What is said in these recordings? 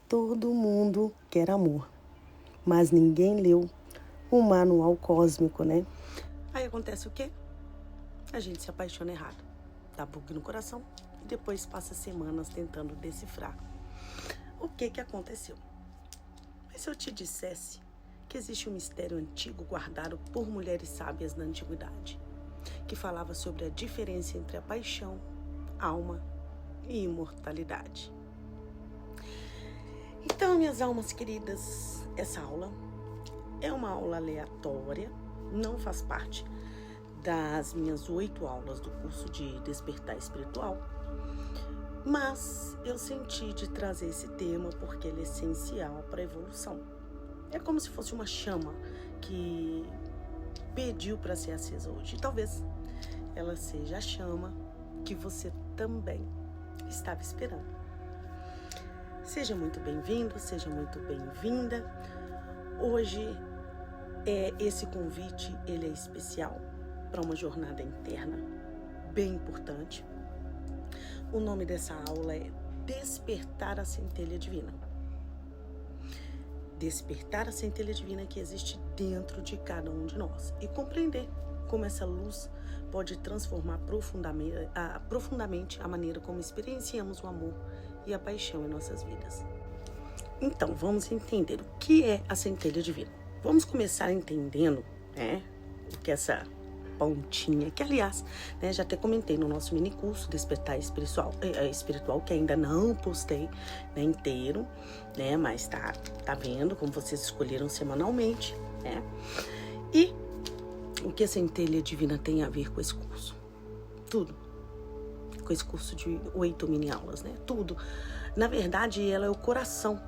Todo mundo quer amor, mas ninguém leu o manual cósmico, né? Aí acontece o quê? A gente se apaixona errado, dá bug no coração e depois passa semanas tentando decifrar o que aconteceu. Mas se eu te dissesse que existe um mistério antigo guardado por mulheres sábias na antiguidade, que falava sobre a diferença entre a paixão, alma e imortalidade. Então, minhas almas queridas, essa aula é uma aula aleatória, não faz parte das minhas 8 aulas do curso de Despertar Espiritual, mas eu senti de trazer esse tema porque ele é essencial para a evolução. É como se fosse uma chama que pediu para ser acesa hoje. E talvez ela seja a chama que você também estava esperando. Seja muito bem-vindo, seja muito bem-vinda. Hoje, esse convite ele é especial para uma jornada interna bem importante. O nome dessa aula é Despertar a Centelha Divina. Despertar a centelha divina que existe dentro de cada um de nós e compreender como essa luz pode transformar profundamente a maneira como experienciamos o amor e a paixão em nossas vidas. Então, vamos entender o que é a centelha divina. Vamos começar entendendo, o que é essa pontinha, que aliás, já até comentei no nosso mini curso Despertar Espiritual, que ainda não postei inteiro, mas tá vendo como vocês escolheram semanalmente, E o que a centelha divina tem a ver com esse curso? Tudo. Com esse curso de 8 mini aulas, Tudo. Na verdade, ela é o coração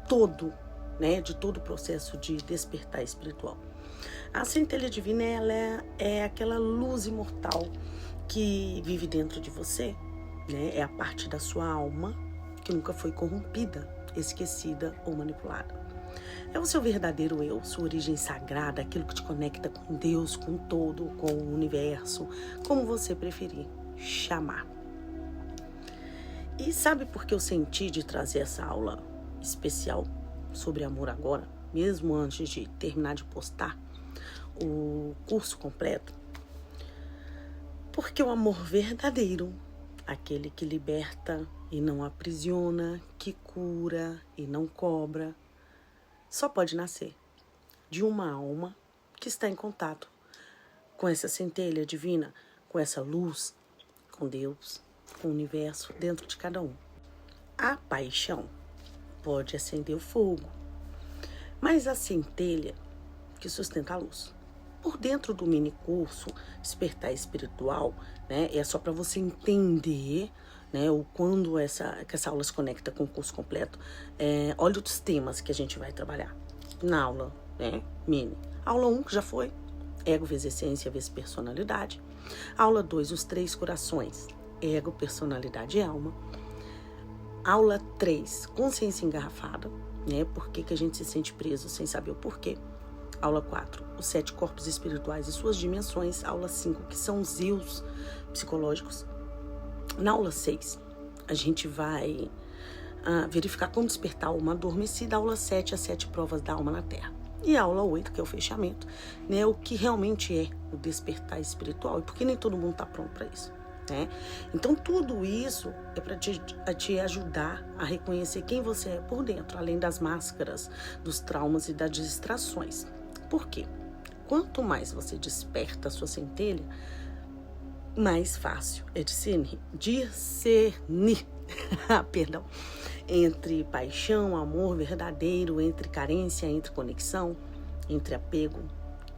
todo, de todo o processo de despertar espiritual. A centelha divina, ela é aquela luz imortal que vive dentro de você, É a parte da sua alma que nunca foi corrompida, esquecida ou manipulada. É o seu verdadeiro eu, sua origem sagrada, aquilo que te conecta com Deus, com todo, com o universo, como você preferir chamar. E sabe por que eu senti de trazer essa aula especial sobre amor agora, mesmo antes de terminar de postar o curso completo? Porque o amor verdadeiro, aquele que liberta e não aprisiona, que cura e não cobra, só pode nascer de uma alma que está em contato com essa centelha divina, com essa luz, com Deus, com o universo dentro de cada um. A paixão pode acender o fogo, mas a centelha que sustenta a luz. Por dentro do mini curso Despertar Espiritual, é só para você entender, o quando essa aula se conecta com o curso completo. Olha os temas que a gente vai trabalhar na aula, mini. Aula 1, que já foi, ego vezes essência vezes personalidade. Aula 2, os 3 corações, ego, personalidade e alma. Aula 3, consciência engarrafada, por que a gente se sente preso sem saber o porquê. Aula 4, os 7 corpos espirituais e suas dimensões. Aula 5, que são os eus psicológicos. Na aula 6, a gente vai verificar como despertar a alma adormecida. Aula 7, as 7 provas da alma na Terra. E a aula 8, que é o fechamento, o que realmente é o despertar espiritual e porque nem todo mundo está pronto para isso. Então, tudo isso é para te ajudar a reconhecer quem você é por dentro, além das máscaras, dos traumas e das distrações. Por quê? Quanto mais você desperta a sua centelha, mais fácil é discernir entre paixão, amor verdadeiro, entre carência, entre conexão, entre apego,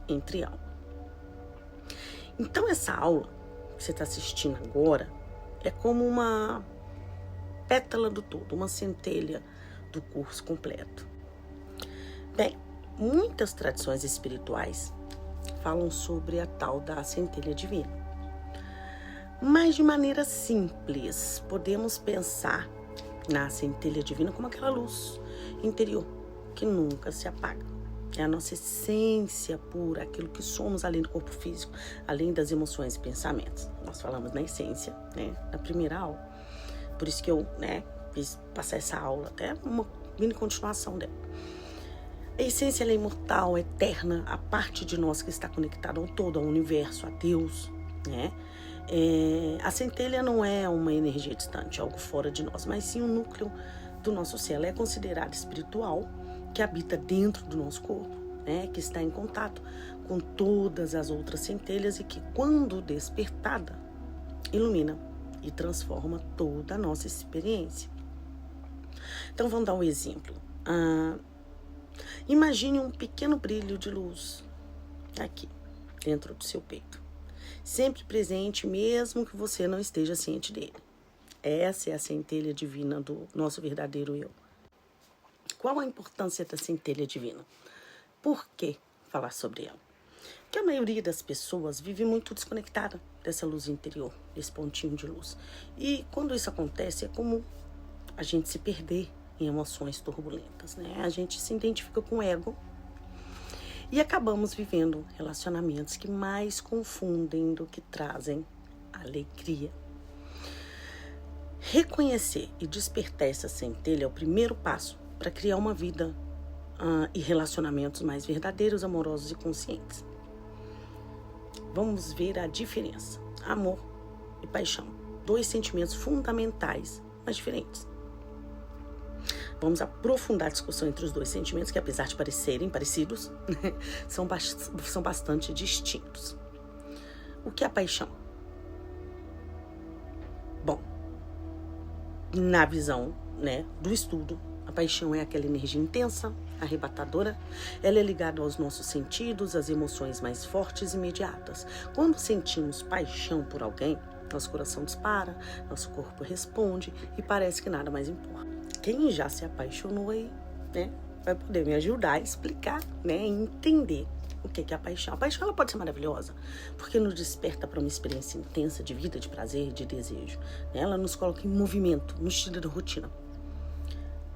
entre alma. Então, essa aula que você está assistindo agora é como uma pétala do todo, uma centelha do curso completo. Bem, muitas tradições espirituais falam sobre a tal da centelha divina. Mas de maneira simples, podemos pensar na centelha divina como aquela luz interior que nunca se apaga. É a nossa essência pura, aquilo que somos além do corpo físico, além das emoções e pensamentos. Nós falamos na essência, na primeira aula. Por isso que eu, quis passar essa aula até vindo em continuação dela. A essência ela é imortal, eterna, a parte de nós que está conectada ao todo, ao universo, a Deus, né? A centelha não é uma energia distante, algo fora de nós, mas sim o núcleo do nosso ser. Ela é considerada espiritual, que habita dentro do nosso corpo, né? Que está em contato com todas as outras centelhas e que, quando despertada, ilumina e transforma toda a nossa experiência. Então, vamos dar um exemplo. Imagine um pequeno brilho de luz aqui, dentro do seu peito. Sempre presente, mesmo que você não esteja ciente dele. Essa é a centelha divina do nosso verdadeiro eu. Qual a importância da centelha divina? Por que falar sobre ela? Porque a maioria das pessoas vive muito desconectada dessa luz interior, desse pontinho de luz. E quando isso acontece, é comum a gente se perder em emoções turbulentas, né? A gente se identifica com o ego e acabamos vivendo relacionamentos que mais confundem do que trazem alegria. Reconhecer e despertar essa centelha é o primeiro passo para criar uma vida e relacionamentos mais verdadeiros, amorosos e conscientes. Vamos ver a diferença. Amor e paixão. 2 sentimentos fundamentais, mas diferentes. Vamos aprofundar a discussão entre os 2 sentimentos, que apesar de parecerem parecidos, são bastante distintos. O que é a paixão? Bom, na visão, né, do estudo, a paixão é aquela energia intensa, arrebatadora. Ela é ligada aos nossos sentidos, às emoções mais fortes e imediatas. Quando sentimos paixão por alguém, nosso coração dispara, nosso corpo responde e parece que nada mais importa. Quem já se apaixonou aí, né, vai poder me ajudar a explicar, né, entender o que é a paixão. A paixão ela pode ser maravilhosa, porque nos desperta para uma experiência intensa de vida, de prazer, de desejo. Né? Ela nos coloca em movimento, nos tira da rotina.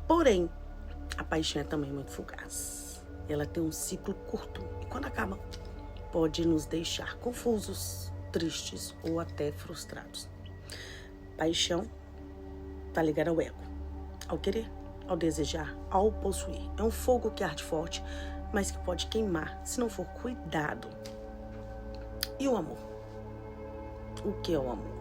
Porém, a paixão é também muito fugaz. Ela tem um ciclo curto e quando acaba, pode nos deixar confusos, tristes ou até frustrados. Paixão está ligada ao ego. Ao querer, ao desejar, ao possuir. É um fogo que arde forte, mas que pode queimar se não for cuidado. E o amor? O que é o amor?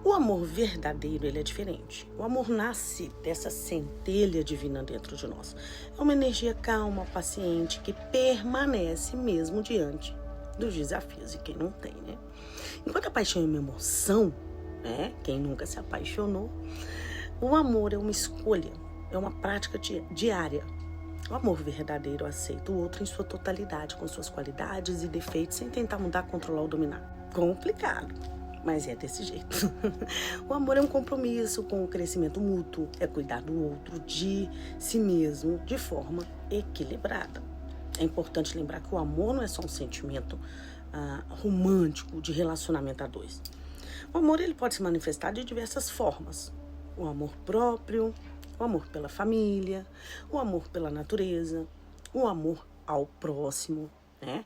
O amor verdadeiro, ele é diferente. O amor nasce dessa centelha divina dentro de nós. É uma energia calma, paciente, que permanece mesmo diante dos desafios. E quem não tem, né? Enquanto a paixão é uma emoção, né? Quem nunca se apaixonou, o amor é uma escolha, é uma prática diária. O amor verdadeiro aceita o outro em sua totalidade, com suas qualidades e defeitos, sem tentar mudar, controlar ou dominar. Complicado, mas é desse jeito. O amor é um compromisso com o crescimento mútuo, é cuidar do outro, de si mesmo, de forma equilibrada. É importante lembrar que o amor não é só um sentimento romântico de relacionamento a 2. O amor ele pode se manifestar de diversas formas. O amor próprio, o amor pela família, o amor pela natureza, o amor ao próximo, né?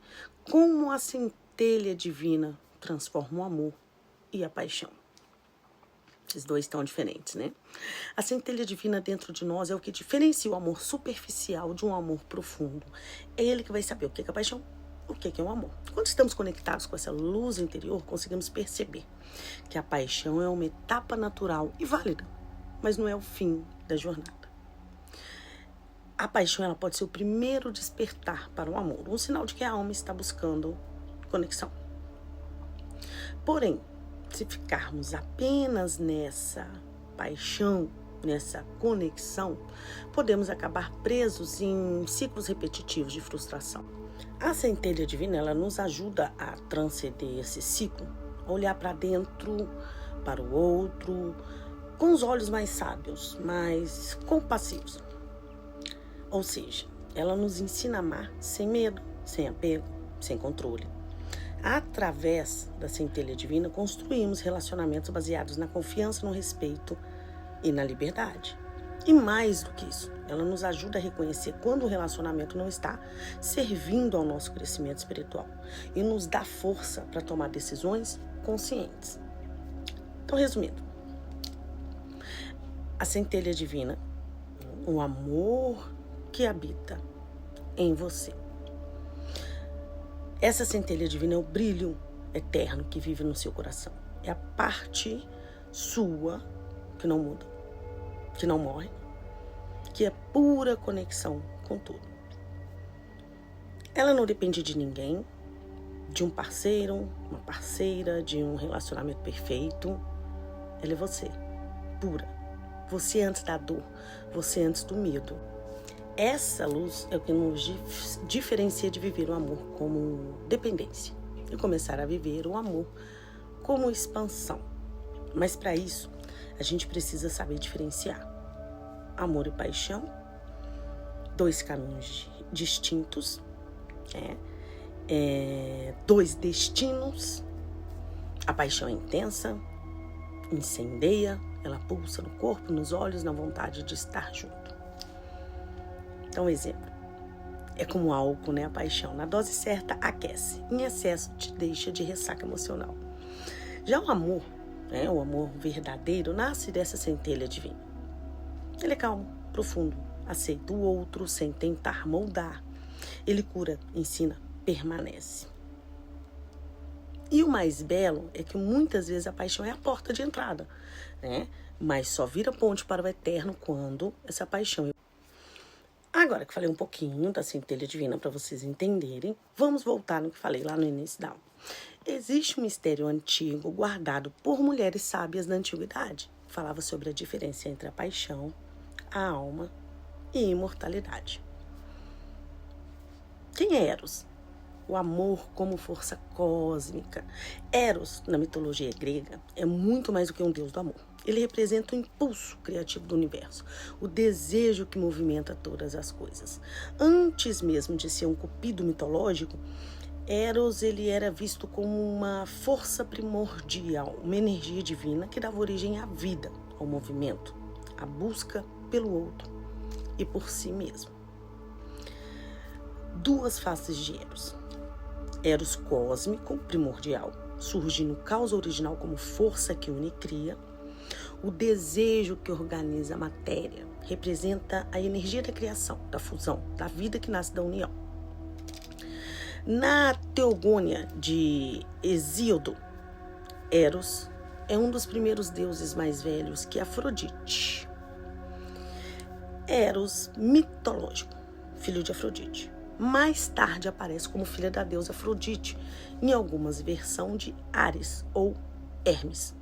Como a centelha divina transforma o amor e a paixão. Esses 2 estão diferentes, né? A centelha divina dentro de nós é o que diferencia o amor superficial de um amor profundo. É ele que vai saber o que é a paixão, o que é o amor. Quando estamos conectados com essa luz interior, conseguimos perceber que a paixão é uma etapa natural e válida, mas não é o fim da jornada. A paixão ela pode ser o primeiro despertar para o amor, um sinal de que a alma está buscando conexão. Porém, se ficarmos apenas nessa paixão, nessa conexão, podemos acabar presos em ciclos repetitivos de frustração. A centelha divina ela nos ajuda a transcender esse ciclo, a olhar para dentro, para o outro, com os olhos mais sábios, mais compassivos. Ou seja, ela nos ensina a amar sem medo, sem apego, sem controle. Através da centelha divina, construímos relacionamentos baseados na confiança, no respeito e na liberdade. E mais do que isso, ela nos ajuda a reconhecer quando o relacionamento não está servindo ao nosso crescimento espiritual e nos dá força para tomar decisões conscientes. Então, resumindo, a centelha divina, o amor que habita em você. Essa centelha divina é o brilho eterno que vive no seu coração. É a parte sua que não muda, que não morre, que é pura conexão com tudo. Ela não depende de ninguém, de um parceiro, uma parceira, de um relacionamento perfeito. Ela é você, pura. Você antes da dor, você antes do medo. Essa luz é o que nos diferencia de viver o amor como dependência e começar a viver o amor como expansão. Mas para isso, a gente precisa saber diferenciar amor e paixão, dois caminhos distintos, dois destinos. A paixão é intensa, incendeia, ela pulsa no corpo, nos olhos, na vontade de estar junto. Então, exemplo, é como álcool, né? A paixão, na dose certa, aquece. Em excesso, te deixa de ressaca emocional. Já o amor, o amor verdadeiro, nasce dessa centelha divina. Ele é calmo, profundo, aceita o outro sem tentar moldar. Ele cura, ensina, permanece. E o mais belo é que muitas vezes a paixão é a porta de entrada, né? Mas só vira ponte para o eterno quando essa paixão... Agora que falei um pouquinho da centelha divina para vocês entenderem, vamos voltar no que falei lá no início da aula. Existe um mistério antigo guardado por mulheres sábias da antiguidade. Falava sobre a diferença entre a paixão, a alma e a imortalidade. Quem é Eros? O amor como força cósmica. Eros, na mitologia grega, é muito mais do que um deus do amor. Ele representa o impulso criativo do universo, o desejo que movimenta todas as coisas. Antes mesmo de ser um cupido mitológico, Eros ele era visto como uma força primordial, uma energia divina que dava origem à vida, ao movimento, à busca pelo outro e por si mesmo. Duas faces de Eros. Eros cósmico, primordial, surge no caos original como força que une e cria. O desejo que organiza a matéria representa a energia da criação, da fusão, da vida que nasce da união. Na Teogônia de Hesíodo, Eros é um dos primeiros deuses mais velhos que Afrodite. Eros mitológico, filho de Afrodite. Mais tarde aparece como filha da deusa Afrodite, em algumas versões de Ares ou Hermes.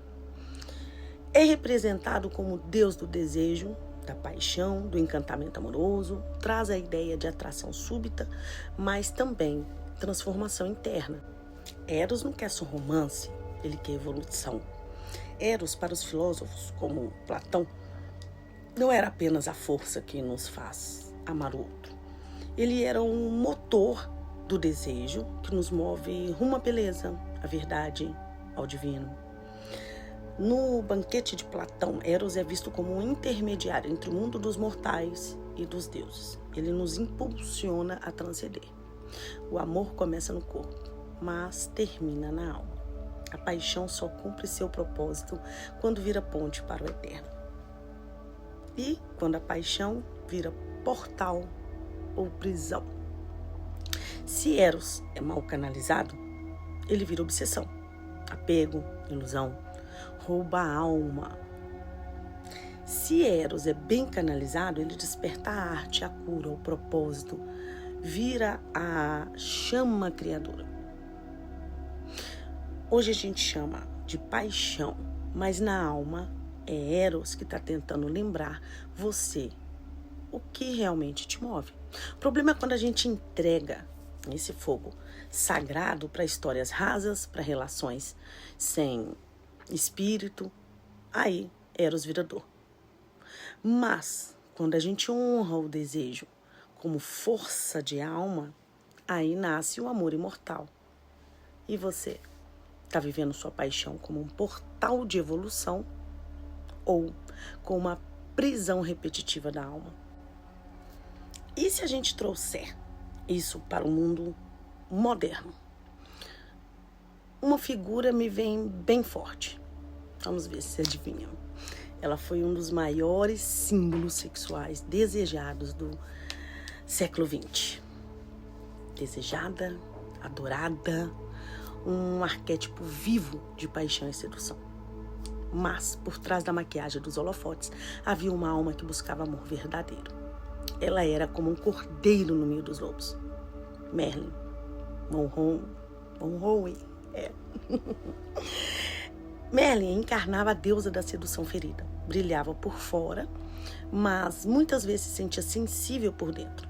É representado como deus do desejo, da paixão, do encantamento amoroso, traz a ideia de atração súbita, mas também transformação interna. Eros não quer só romance, ele quer evolução. Eros, para os filósofos como Platão, não era apenas a força que nos faz amar o outro. Ele era um motor do desejo que nos move rumo à beleza, à verdade, ao divino. No banquete de Platão, Eros é visto como um intermediário entre o mundo dos mortais e dos deuses. Ele nos impulsiona a transcender. O amor começa no corpo, mas termina na alma. A paixão só cumpre seu propósito quando vira ponte para o eterno. E quando a paixão vira portal ou prisão. Se Eros é mal canalizado, ele vira obsessão, apego, ilusão, rouba a alma. Se Eros é bem canalizado, ele desperta a arte, a cura, o propósito, vira a chama criadora. Hoje a gente chama de paixão, mas na alma é Eros que está tentando lembrar você o que realmente te move. O problema é quando a gente entrega esse fogo sagrado para histórias rasas, para relações sem espírito, aí Eros vira dor. Mas quando a gente honra o desejo como força de alma, aí nasce o amor imortal. E você está vivendo sua paixão como um portal de evolução ou como uma prisão repetitiva da alma? E se a gente trouxer isso para o mundo moderno? Uma figura me vem bem forte. Vamos ver se adivinham. Ela foi um dos maiores símbolos sexuais desejados do século XX. Desejada, adorada, um arquétipo vivo de paixão e sedução. Mas, por trás da maquiagem dos holofotes, havia uma alma que buscava amor verdadeiro. Ela era como um cordeiro no meio dos lobos. Marilyn Monroe. Marilyn encarnava a deusa da sedução ferida. Brilhava por fora, mas muitas vezes se sentia sensível por dentro.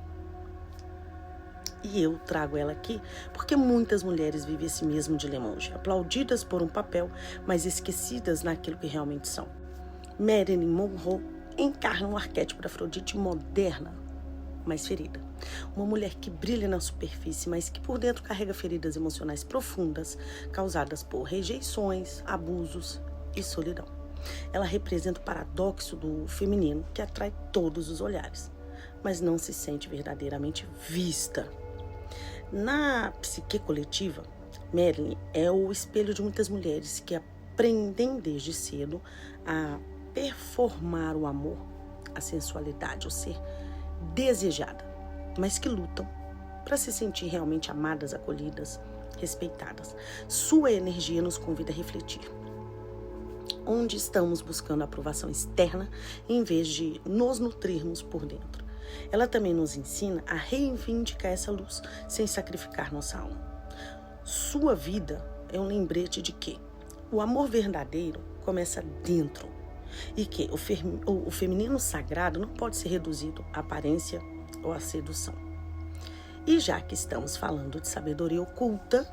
E eu trago ela aqui porque muitas mulheres vivem esse mesmo dilema hoje, aplaudidas por um papel, mas esquecidas naquilo que realmente são. Marilyn Monroe encarna um arquétipo da Afrodite moderna, mas ferida. Uma mulher que brilha na superfície, mas que por dentro carrega feridas emocionais profundas, causadas por rejeições, abusos e solidão. Ela representa o paradoxo do feminino que atrai todos os olhares, mas não se sente verdadeiramente vista. Na psique coletiva, Marilyn é o espelho de muitas mulheres que aprendem desde cedo a performar o amor, a sensualidade, o ser desejada, mas que lutam para se sentir realmente amadas, acolhidas, respeitadas. Sua energia nos convida a refletir. Onde estamos buscando a aprovação externa em vez de nos nutrirmos por dentro? Ela também nos ensina a reivindicar essa luz sem sacrificar nossa alma. Sua vida é um lembrete de que o amor verdadeiro começa dentro e que o feminino sagrado não pode ser reduzido à aparência ou à sedução. E já que estamos falando de sabedoria oculta,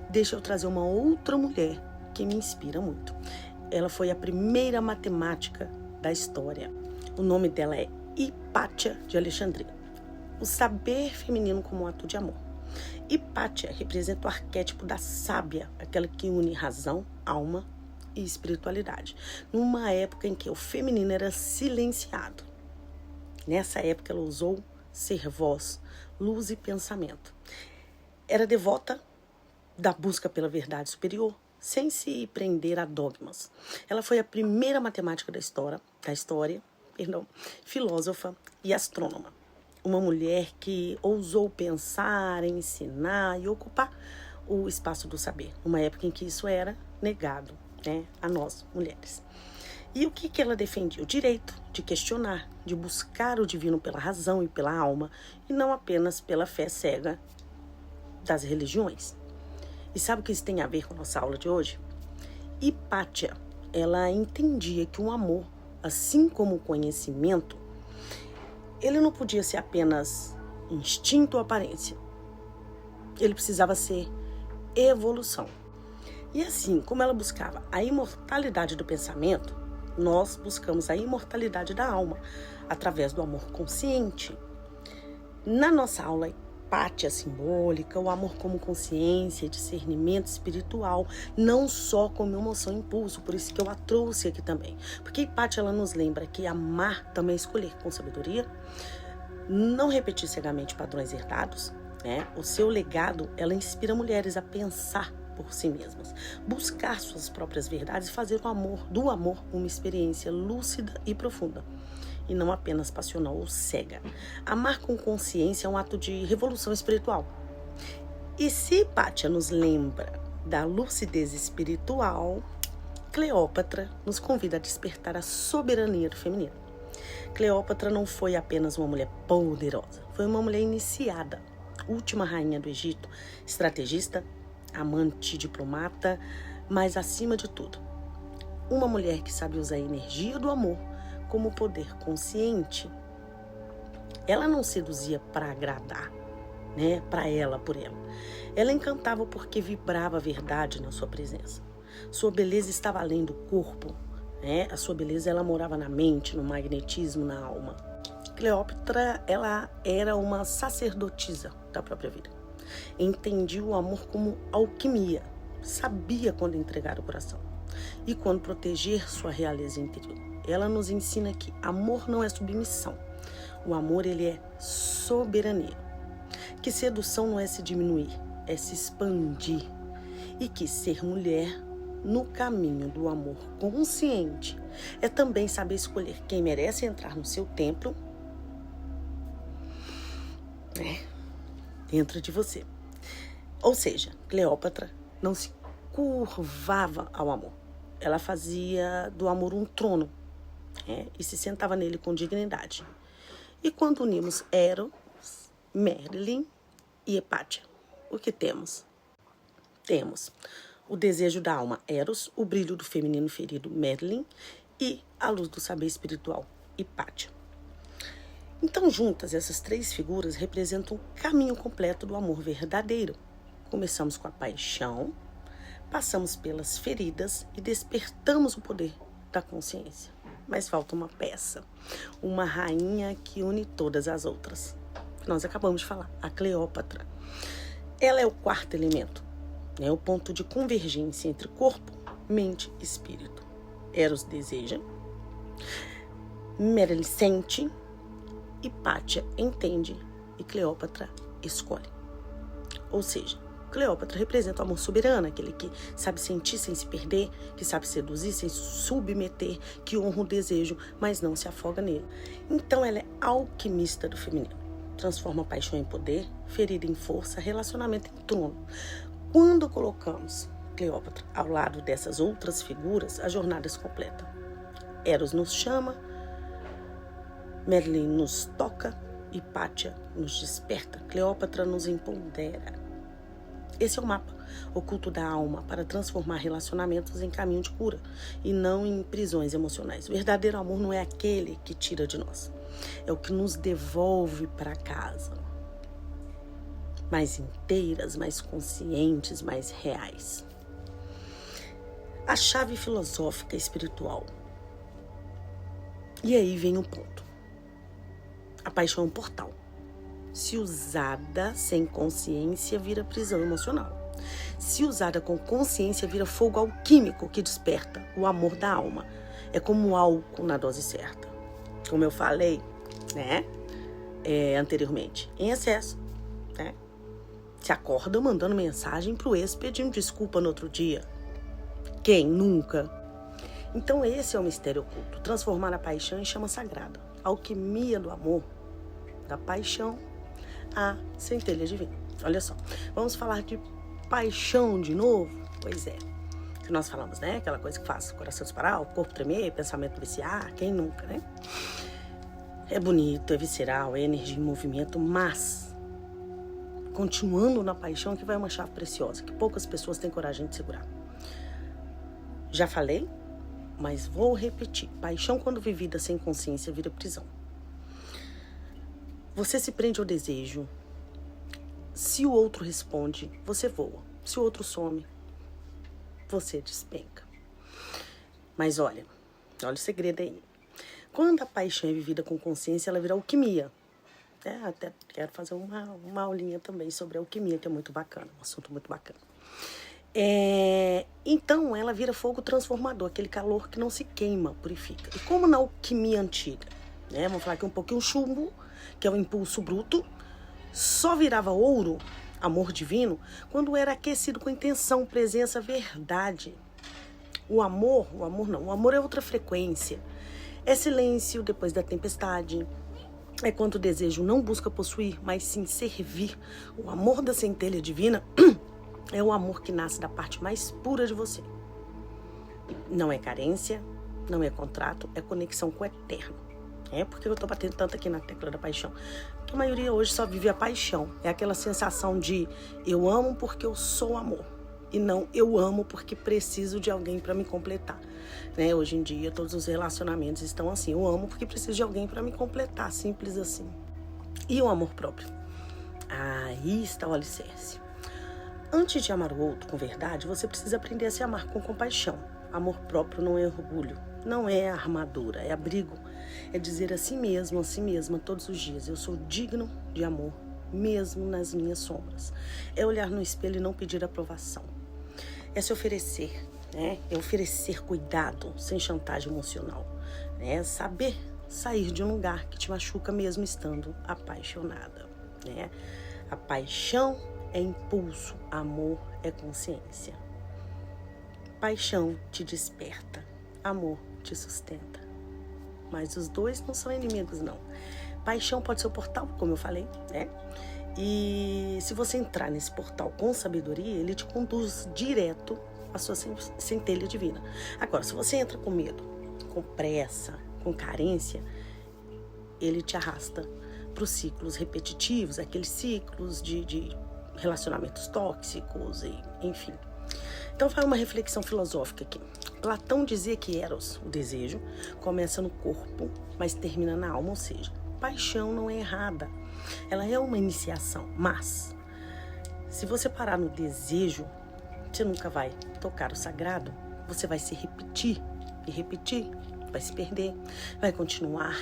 deixa eu trazer uma outra mulher que me inspira muito. Ela foi a primeira matemática da história. O nome dela é Hipátia de Alexandria. O saber feminino como um ato de amor. Hipátia representa o arquétipo da sábia, aquela que une razão, alma e espiritualidade, numa época em que o feminino era silenciado. Nessa época ela ousou ser voz, luz e pensamento. Era devota da busca pela verdade superior, sem se prender a dogmas. Ela foi a primeira matemática da história, filósofa e astrônoma. Uma mulher que ousou pensar, ensinar e ocupar o espaço do saber, numa época em que isso era negado, a nós, mulheres. E o que ela defendia? O direito de questionar, de buscar o divino pela razão e pela alma, e não apenas pela fé cega das religiões. E sabe o que isso tem a ver com a nossa aula de hoje? Hipátia, ela entendia que um amor, assim como o conhecimento, ele não podia ser apenas instinto ou aparência. Ele precisava ser evolução. E assim, como ela buscava a imortalidade do pensamento, nós buscamos a imortalidade da alma, através do amor consciente. Na nossa aula Hipátia simbólica, o amor como consciência, discernimento espiritual, não só como emoção e impulso, por isso que eu a trouxe aqui também. Porque Hipátia, ela nos lembra que amar também é escolher com sabedoria, não repetir cegamente padrões herdados, O seu legado, ela inspira mulheres a pensar por si mesmas, buscar suas próprias verdades e fazer do amor uma experiência lúcida e profunda, e não apenas passional ou cega. Amar com consciência é um ato de revolução espiritual. E se Hipátia nos lembra da lucidez espiritual, Cleópatra nos convida a despertar a soberania do feminino. Cleópatra não foi apenas uma mulher poderosa, foi uma mulher iniciada, última rainha do Egito, estrategista, amante, diplomata, mas acima de tudo, uma mulher que sabe usar a energia do amor como poder consciente. Ela não seduzia para agradar, para ela, por ela. Ela encantava porque vibrava a verdade na sua presença. Sua beleza estava além do corpo, A sua beleza, ela morava na mente, no magnetismo, na alma. Cleópatra, ela era uma sacerdotisa da própria vida. Entendia o amor como alquimia, sabia quando entregar o coração e quando proteger sua realeza interior. Ela nos ensina que amor não é submissão, o amor, ele é soberania, que sedução não é se diminuir, é se expandir, e que ser mulher no caminho do amor consciente é também saber escolher quem merece entrar no seu templo, dentro de você. Ou seja, Cleópatra não se curvava ao amor. Ela fazia do amor um trono, e se sentava nele com dignidade. E quando unimos Eros, Merlin e Hepátia, o que temos? Temos o desejo da alma, Eros, o brilho do feminino ferido, Merlin, e a luz do saber espiritual, Hipátia. Então, juntas, essas três figuras representam o caminho completo do amor verdadeiro. Começamos com a paixão, passamos pelas feridas e despertamos o poder da consciência. Mas falta uma peça, uma rainha que une todas as outras. Nós acabamos de falar, a Cleópatra. Ela é o quarto elemento, o ponto de convergência entre corpo, mente e espírito. Eros deseja, Merlin sente, Hipátia entende e Cleópatra escolhe. Ou seja, Cleópatra representa o amor soberano, aquele que sabe sentir sem se perder, que sabe seduzir sem se submeter, que honra o desejo, mas não se afoga nele. Então ela é alquimista do feminino. Transforma a paixão em poder, ferida em força, relacionamento em trono. Quando colocamos Cleópatra ao lado dessas outras figuras, a jornada se completa. Eros nos chama, Merlin nos toca, Hipátia nos desperta, Cleópatra nos empodera. Esse é o mapa oculto da alma para transformar relacionamentos em caminho de cura e não em prisões emocionais. O verdadeiro amor não é aquele que tira de nós, é o que nos devolve para casa. Mais inteiras, mais conscientes, mais reais. A chave filosófica espiritual. E aí vem o ponto. A paixão é um portal. Se usada sem consciência, vira prisão emocional. Se usada com consciência, vira fogo alquímico que desperta o amor da alma. É como o álcool na dose certa. Como eu falei, anteriormente, em excesso, Se acorda mandando mensagem pro ex pedindo desculpa no outro dia. Quem nunca? Então esse é o mistério oculto. Transformar a paixão em chama sagrada. A alquimia do amor, da paixão, a centelha divina. Olha só, vamos falar de paixão de novo? Pois é. Que nós falamos, Aquela coisa que faz o coração disparar, o corpo tremer, pensamento viciar, quem nunca, É bonito, é visceral, é energia em movimento, mas continuando na paixão que vai uma chave preciosa, que poucas pessoas têm coragem de segurar. Já falei, mas vou repetir. Paixão, quando vivida sem consciência, vira prisão. Você se prende ao desejo. Se o outro responde, você voa. Se o outro some, você despenca. Mas olha o segredo aí. Quando a paixão é vivida com consciência, ela vira alquimia. Até quero fazer uma aulinha também sobre alquimia, que é muito bacana, um assunto muito bacana. Então, ela vira fogo transformador, aquele calor que não se queima, purifica. E como na alquimia antiga, vamos falar aqui um pouquinho, o chumbo, que é o impulso bruto, só virava ouro, amor divino, quando era aquecido com intenção, presença, verdade. O amor não, o amor é outra frequência. É silêncio depois da tempestade. É quando o desejo não busca possuir, mas sim servir. O amor da centelha divina é o amor que nasce da parte mais pura de você. Não é carência, não é contrato, é conexão com o eterno. Porque eu tô batendo tanto aqui na tecla da paixão? Porque a maioria hoje só vive a paixão. É aquela sensação de eu amo porque eu sou amor. E não eu amo porque preciso de alguém para me completar. Hoje em dia, todos os relacionamentos estão assim. Eu amo porque preciso de alguém para me completar. Simples assim. E o amor próprio? Aí está o alicerce. Antes de amar o outro com verdade, você precisa aprender a se amar com compaixão. Amor próprio não é orgulho, não é armadura, é abrigo. É dizer a si mesmo, a si mesma, todos os dias, eu sou digno de amor, mesmo nas minhas sombras. É olhar no espelho e não pedir aprovação. É se oferecer, É oferecer cuidado, sem chantagem emocional. É saber sair de um lugar que te machuca mesmo estando apaixonada. A paixão é impulso, amor é consciência. Paixão te desperta, amor te sustenta. Mas os dois não são inimigos, não. Paixão pode ser o portal, como eu falei, né? E se você entrar nesse portal com sabedoria, ele te conduz direto à sua centelha divina. Agora, se você entra com medo, com pressa, com carência, ele te arrasta para os ciclos repetitivos, aqueles ciclos de relacionamentos tóxicos, enfim. Então, faz uma reflexão filosófica aqui. Platão dizia que Eros, o desejo, começa no corpo, mas termina na alma, ou seja, paixão não é errada. Ela é uma iniciação, mas se você parar no desejo, você nunca vai tocar o sagrado, você vai se repetir e repetir, vai se perder, vai continuar,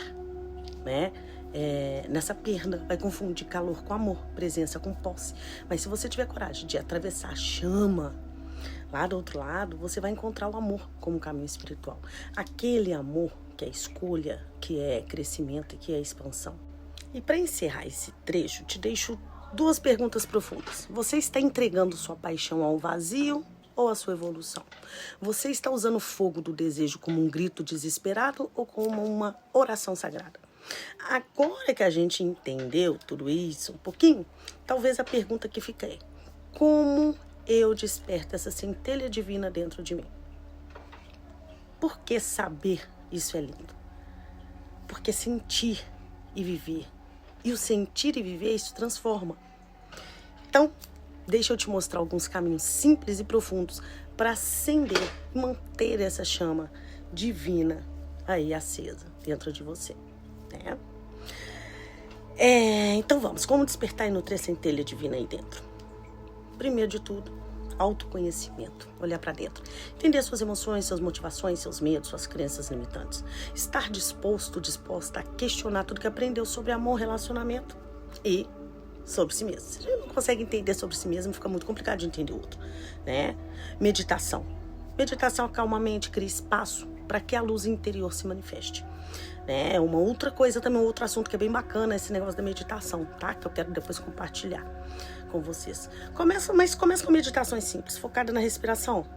né? Nessa perda, vai confundir calor com amor, presença com posse. Mas se você tiver coragem de atravessar a chama, lá do outro lado, você vai encontrar o amor como caminho espiritual. Aquele amor que é escolha, que é crescimento e que é expansão. E para encerrar esse trecho, te deixo 2 perguntas profundas. Você está entregando sua paixão ao vazio ou à sua evolução? Você está usando o fogo do desejo como um grito desesperado ou como uma oração sagrada? Agora que a gente entendeu tudo isso um pouquinho, talvez a pergunta que fica é: como eu desperto essa centelha divina dentro de mim? Por que saber isso é lindo? Porque sentir e viver. E o sentir e viver, isso transforma. Então, deixa eu te mostrar alguns caminhos simples e profundos para acender e manter essa chama divina aí acesa dentro de você, né? Então vamos, como despertar e nutrir a centelha divina aí dentro? Primeiro de tudo, autoconhecimento, olhar para dentro, entender suas emoções, suas motivações, seus medos, suas crenças limitantes, estar disposta a questionar tudo que aprendeu sobre amor, relacionamento e sobre si mesmo. Se a gente não consegue entender sobre si mesmo, fica muito complicado de entender o outro, né? Meditação acalma a mente, cria espaço para que a luz interior se manifeste. Uma outra coisa também, um outro assunto que é bem bacana, esse negócio da meditação, tá? Que eu quero depois compartilhar com vocês. Começa com meditações simples, focada na respiração.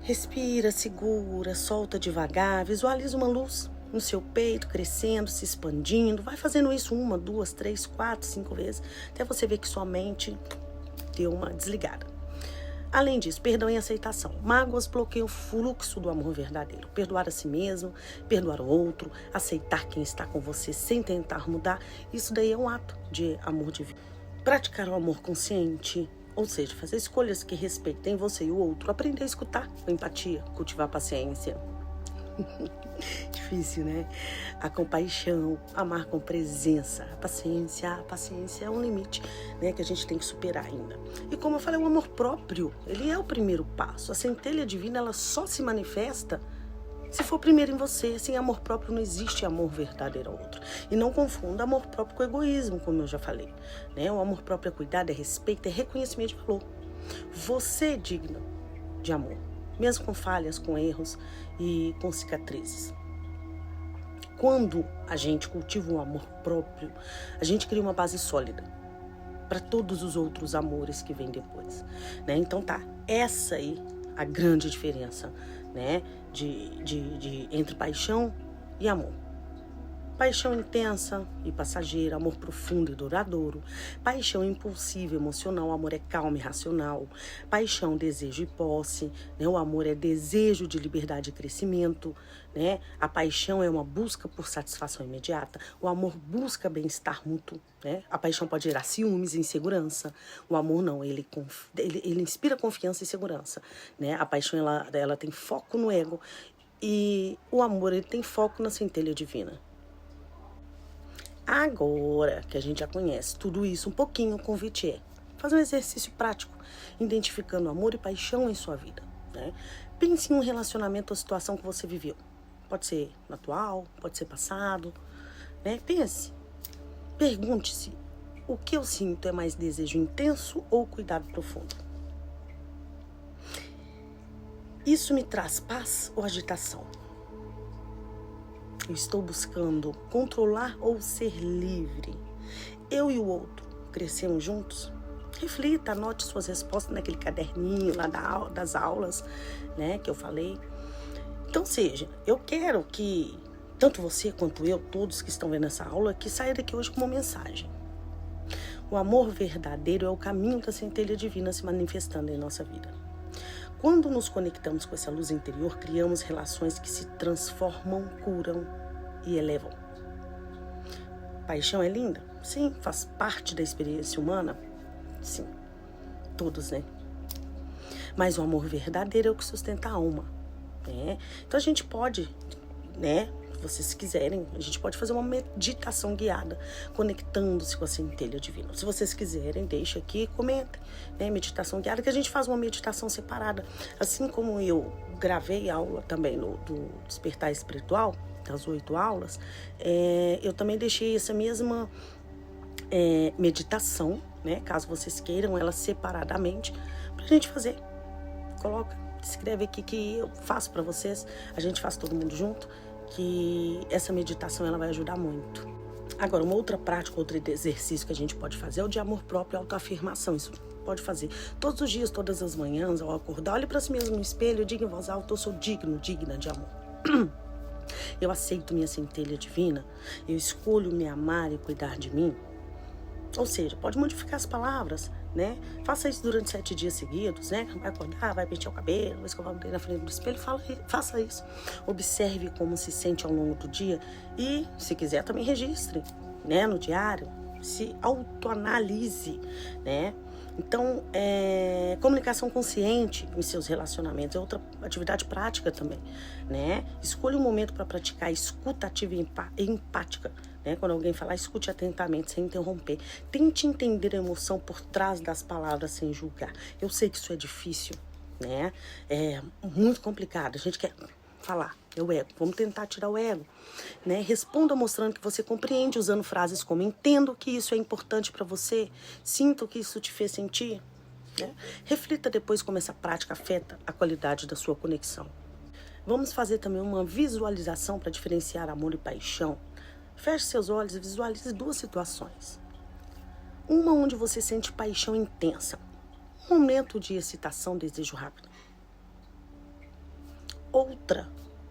Respira, segura, solta devagar, visualiza uma luz no seu peito, crescendo, se expandindo. Vai fazendo isso 1, 2, 3, 4, 5 vezes, até você ver que sua mente deu uma desligada. Além disso, perdão e aceitação. Mágoas bloqueiam o fluxo do amor verdadeiro. Perdoar a si mesmo, perdoar o outro, aceitar quem está com você sem tentar mudar. Isso daí é um ato de amor divino. Praticar o amor consciente, ou seja, fazer escolhas que respeitem você e o outro. Aprender a escutar com empatia, cultivar a paciência. Difícil, né? A compaixão, amar com presença, a paciência é um limite, né, que a gente tem que superar ainda. E como eu falei, o amor próprio, ele é o primeiro passo. A centelha divina, ela só se manifesta se for primeiro em você. Sem amor próprio não existe amor verdadeiro ao outro. E não confunda amor próprio com egoísmo, como eu já falei, né? O amor próprio é cuidado, é respeito, é reconhecimento de valor. Você é digno de amor, mesmo com falhas, com erros e com cicatrizes. Quando a gente cultiva um amor próprio, a gente cria uma base sólida para todos os outros amores que vêm depois, né? Então tá, essa aí a grande diferença, né, entre paixão e amor. Paixão intensa e passageira, amor profundo e duradouro. Paixão impulsiva, emocional, amor é calmo e racional. Paixão, desejo e posse, né? O amor é desejo de liberdade e crescimento, né? A paixão é uma busca por satisfação imediata. O amor busca bem-estar mútuo, né? A paixão pode gerar ciúmes e insegurança. O amor não, ele inspira confiança e segurança, né? A paixão, ela tem foco no ego e o amor, ele tem foco na centelha divina. Agora que a gente já conhece tudo isso um pouquinho, o convite é fazer um exercício prático, identificando amor e paixão em sua vida, né? Pense em um relacionamento ou situação que você viveu. Pode ser no atual, pode ser passado, né? Pense, pergunte-se, o que eu sinto é mais desejo intenso ou cuidado profundo? Isso me traz paz ou agitação? Eu estou buscando controlar ou ser livre? Eu e o outro crescemos juntos? Reflita, anote suas respostas naquele caderninho lá das aulas, né, que eu falei. Então, eu quero que tanto você quanto eu, todos que estão vendo essa aula, que saia daqui hoje com uma mensagem. O amor verdadeiro é o caminho da centelha divina se manifestando em nossa vida. Quando nos conectamos com essa luz interior, criamos relações que se transformam, curam e elevam. Paixão é linda? Sim. Faz parte da experiência humana? Sim. Todos, né? Mas o amor verdadeiro é o que sustenta a alma, né? Então a gente pode, né? Se vocês quiserem, a gente pode fazer uma meditação guiada, conectando-se com a centelha divina. Se vocês quiserem, deixa aqui, comentem, né? Meditação guiada, que a gente faz uma meditação separada. Assim como eu gravei aula também do Despertar Espiritual, das 8 aulas, eu também deixei essa mesma meditação, né? Caso vocês queiram ela separadamente, pra gente fazer. Coloca, escreve aqui que eu faço pra vocês, a gente faz todo mundo junto, que essa meditação ela vai ajudar muito. Agora, uma outra prática, outro exercício que a gente pode fazer é o de amor próprio e autoafirmação. Isso pode fazer todos os dias, todas as manhãs, ao acordar, olhe para si mesmo no espelho e diga em voz alta: eu sou digno, digna de amor. Eu aceito minha centelha divina, eu escolho me amar e cuidar de mim. Ou seja, pode modificar as palavras, né? Faça isso durante 7 dias seguidos, né? Vai acordar, vai pentear o cabelo, vai escovar o dedo na frente do espelho, faça isso. Observe como se sente ao longo do dia e, se quiser, também registre, né? No diário, se autoanalise, né? Então, comunicação consciente em seus relacionamentos é outra atividade prática também, né? Escolha um momento para praticar escuta ativa e empática, né? Quando alguém falar, escute atentamente, sem interromper. Tente entender a emoção por trás das palavras sem julgar. Eu sei que isso é difícil, né? É muito complicado. A gente quer falar, é o ego. Vamos tentar tirar o ego, né? Responda mostrando que você compreende, usando frases como: entendo que isso é importante para você, sinto que isso te fez sentir, né? Reflita depois como essa prática afeta a qualidade da sua conexão. Vamos fazer também uma visualização para diferenciar amor e paixão. Feche seus olhos e visualize 2 situações. Uma onde você sente paixão intensa, um momento de excitação, desejo rápido. Outra,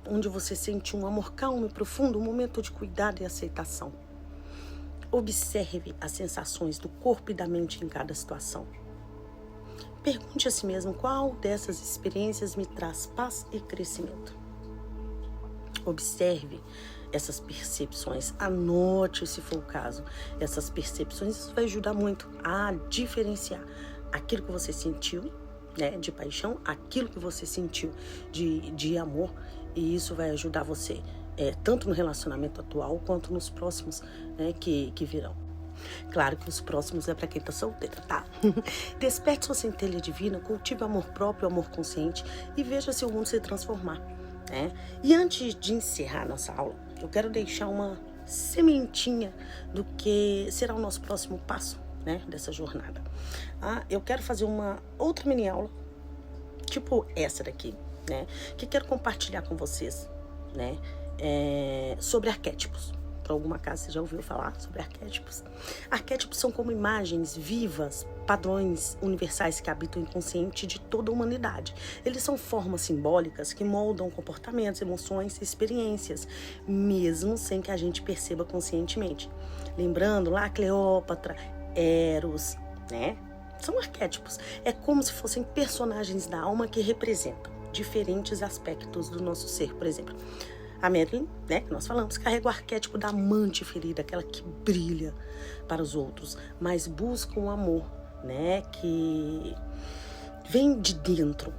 onde você sente um amor calmo e profundo, um momento de cuidado e aceitação. Observe as sensações do corpo e da mente em cada situação. Pergunte a si mesmo qual dessas experiências me traz paz e crescimento. Observe essas percepções, anote se for o caso. Essas percepções, isso vai ajudar muito a diferenciar aquilo que você sentiu, né, de paixão, aquilo que você sentiu de amor, e isso vai ajudar você tanto no relacionamento atual quanto nos próximos, né, que virão. Claro que os próximos é para quem tá solteiro, tá? Desperte sua centelha divina, cultive amor próprio, amor consciente e veja seu mundo se transformar, né? E antes de encerrar nossa aula, eu quero deixar uma sementinha do que será o nosso próximo passo, né, dessa jornada. Eu quero fazer uma outra mini aula, tipo essa daqui, né, que quero compartilhar com vocês, né, sobre arquétipos. Por alguma casa você já ouviu falar sobre arquétipos? Arquétipos são como imagens vivas, padrões universais que habitam o inconsciente de toda a humanidade. Eles são formas simbólicas que moldam comportamentos, emoções e experiências, mesmo sem que a gente perceba conscientemente. Lembrando lá Cleópatra, Eros, né? São arquétipos. É como se fossem personagens da alma que representam diferentes aspectos do nosso ser. Por exemplo, a Marilyn, né, que nós falamos, carrega o arquétipo da amante ferida, aquela que brilha para os outros, mas busca um amor, né, que vem de dentro.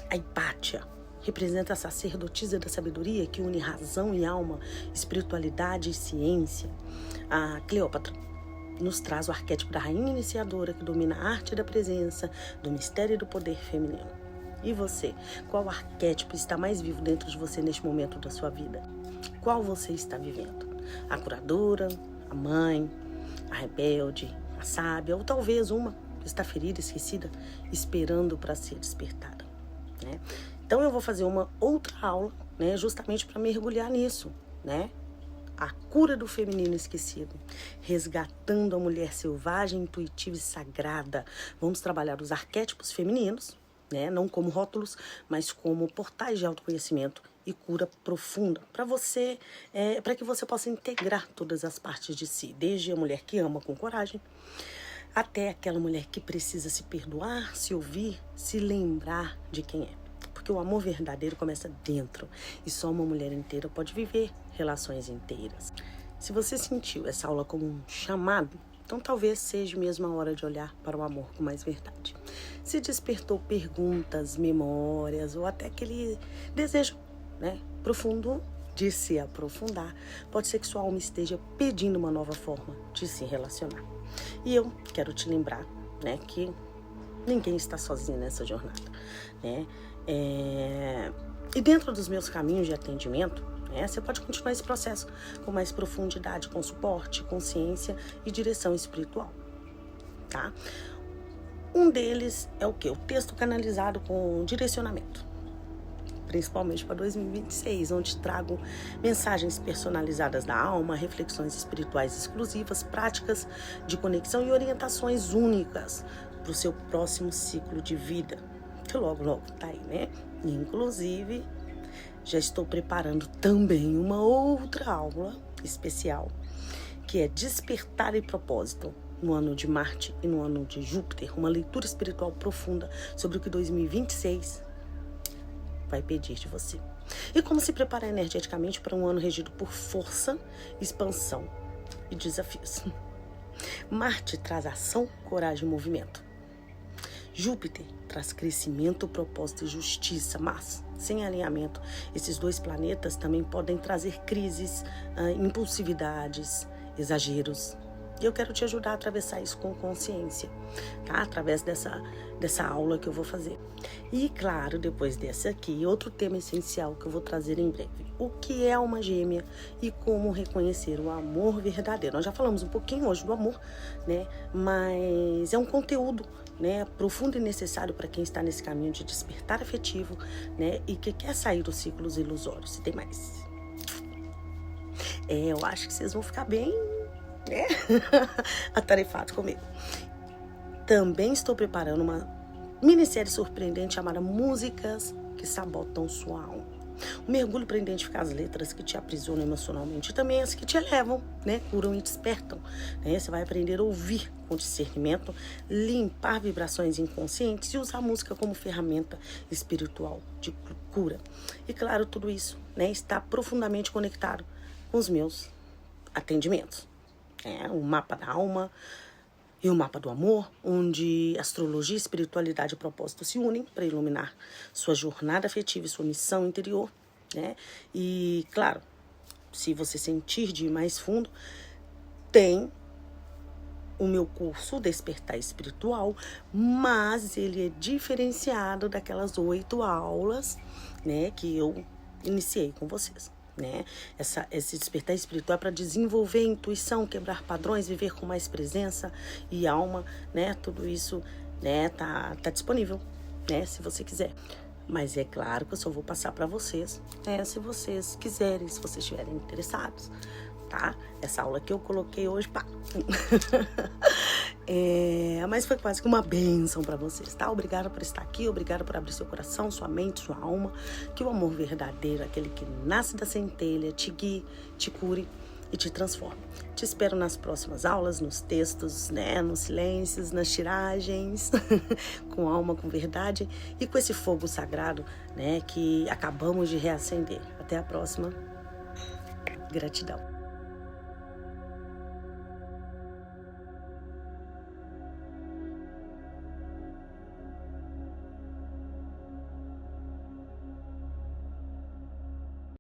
A Hipátia representa a sacerdotisa da sabedoria que une razão e alma, espiritualidade e ciência. A Cleópatra nos traz o arquétipo da rainha iniciadora que domina a arte da presença, do mistério e do poder feminino. E você? Qual arquétipo está mais vivo dentro de você neste momento da sua vida? Qual você está vivendo? A curadora, a mãe, a rebelde, a sábia, ou talvez uma que está ferida, esquecida, esperando para ser despertada, né? Então eu vou fazer uma outra aula, né, justamente para mergulhar nisso, né? a cura do feminino esquecido, resgatando a mulher selvagem, intuitiva e sagrada. Vamos trabalhar os arquétipos femininos, né? Não como rótulos, mas como portais de autoconhecimento e cura profunda para você, para que você possa integrar todas as partes de si, desde a mulher que ama com coragem, até aquela mulher que precisa se perdoar, se ouvir, se lembrar de quem é. Porque o amor verdadeiro começa dentro e só uma mulher inteira pode viver relações inteiras. Se você sentiu essa aula como um chamado, então talvez seja mesmo a hora de olhar para o amor com mais verdade. Se despertou perguntas, memórias ou até aquele desejo, né, profundo de se aprofundar, pode ser que sua alma esteja pedindo uma nova forma de se relacionar. E eu quero te lembrar, né, que ninguém está sozinho nessa jornada, né? E dentro dos meus caminhos de atendimento, você pode continuar esse processo com mais profundidade, com suporte, consciência e direção espiritual, tá? Um deles é o quê? O texto canalizado com direcionamento, principalmente para 2026, onde trago mensagens personalizadas da alma, reflexões espirituais exclusivas, práticas de conexão e orientações únicas para o seu próximo ciclo de vida, que logo tá aí, né? Inclusive, já estou preparando também uma outra aula especial, que é Despertar e Propósito, no ano de Marte e no ano de Júpiter, uma leitura espiritual profunda sobre o que 2026 vai pedir de você. E como se preparar energeticamente para um ano regido por força, expansão e desafios. Marte traz ação, coragem e movimento. Júpiter traz crescimento, propósito e justiça, mas sem alinhamento, esses dois planetas também podem trazer crises, impulsividades, exageros. E eu quero te ajudar a atravessar isso com consciência, tá? Através dessa aula que eu vou fazer. E claro, depois dessa aqui, outro tema essencial que eu vou trazer em breve. O que é alma gêmea e como reconhecer o amor verdadeiro. Nós já falamos um pouquinho hoje do amor, né? Mas é um conteúdo, né, profundo e necessário para quem está nesse caminho de despertar afetivo, né, e que quer sair dos ciclos ilusórios. E tem mais. Eu acho que vocês vão ficar bem, né, atarefados comigo. Também estou preparando uma minissérie surpreendente chamada Músicas que Sabotam Sua Alma. Um mergulho para identificar as letras que te aprisionam emocionalmente e também as que te elevam, né, curam e despertam. Né? Você vai aprender a ouvir com discernimento, limpar vibrações inconscientes e usar a música como ferramenta espiritual de cura. E claro, tudo isso, né, está profundamente conectado com os meus atendimentos. O mapa da alma e o mapa do amor, onde astrologia, espiritualidade e propósito se unem para iluminar sua jornada afetiva e sua missão interior, né? E, claro, se você sentir de ir mais fundo, tem o meu curso Despertar Espiritual, mas ele é diferenciado daquelas 8 aulas, né, que eu iniciei com vocês. Né? Esse despertar espiritual é para desenvolver a intuição, quebrar padrões, viver com mais presença e alma, né? Tudo isso, né, tá disponível, né, se você quiser. Mas é claro que eu só vou passar para vocês, né, se vocês quiserem, se vocês estiverem interessados, tá? Essa aula que eu coloquei hoje, pá. Mas foi quase que uma bênção para vocês, tá? Obrigada por estar aqui, obrigada por abrir seu coração, sua mente, sua alma, que o amor verdadeiro, aquele que nasce da centelha, te guie, te cure e te transforme. Te espero nas próximas aulas, nos textos, né, nos silêncios, nas tiragens, com alma, com verdade e com esse fogo sagrado, né, que acabamos de reacender. Até a próxima. Gratidão.